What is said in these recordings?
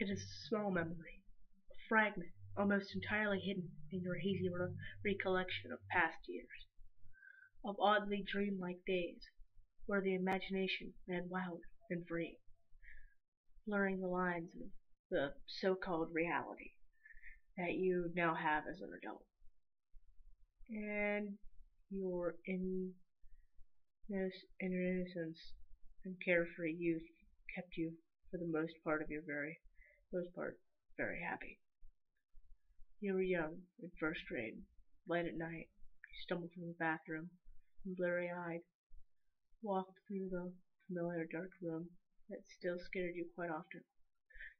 It is a small memory, a fragment, almost entirely hidden in your hazy recollection of past years, of oddly dreamlike days, where the imagination ran wild and free, blurring the lines of the so-called reality that you now have as an adult. And your innocence and carefree youth kept you, for the most part, very happy. You were young, in first grade. Late at night, you stumbled from the bathroom, and bleary-eyed, walked through the familiar dark room that still scared you quite often.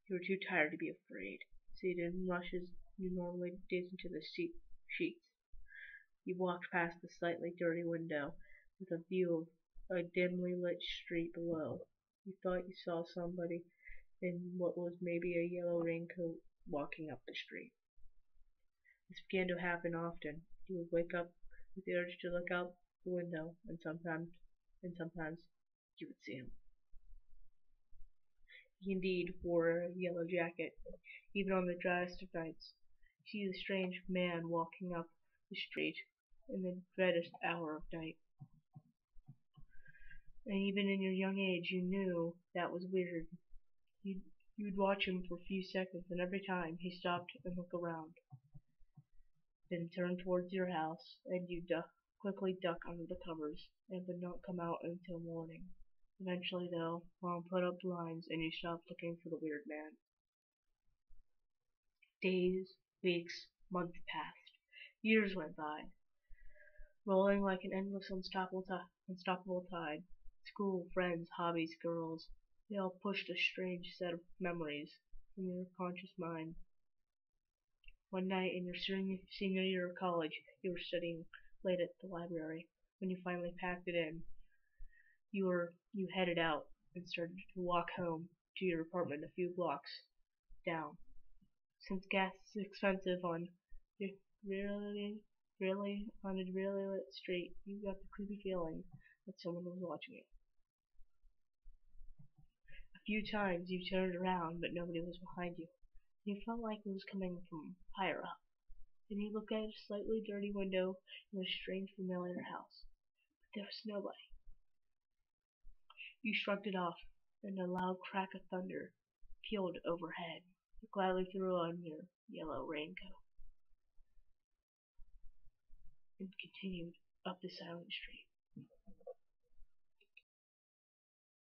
You were too tired to be afraid, so you didn't rush as you normally did into the sheets. You walked past the slightly dirty window, with a view of a dimly lit street below. You thought you saw somebody in what was maybe a yellow raincoat walking up the street. This began to happen often. You would wake up with the urge to look out the window, and sometimes you would see him. He indeed wore a yellow jacket, even on the driest of nights. You see the strange man walking up the street in the deadest hour of night. And even in your young age you knew that was weird. You'd watch him for a few seconds, and every time he stopped and looked around, then turned towards your house, and you'd quickly duck under the covers, and would not come out until morning. Eventually, though, Mom put up blinds, and you stopped looking for the weird man. Days, weeks, months passed. Years went by, rolling like an endless, unstoppable tide. School, friends, hobbies, girls, they all pushed a strange set of memories from your conscious mind. One night in your senior year of college, you were studying late at the library. When you finally packed it in, you headed out and started to walk home to your apartment a few blocks down. Since gas is expensive on a really lit street, you got the creepy feeling that someone was watching you. A few times you turned around, but nobody was behind you. You felt like it was coming from higher up. Then you looked at a slightly dirty window in a strange familiar house, but there was nobody. You shrugged it off, and a loud crack of thunder pealed overhead. You gladly threw on your yellow raincoat and continued up the silent street.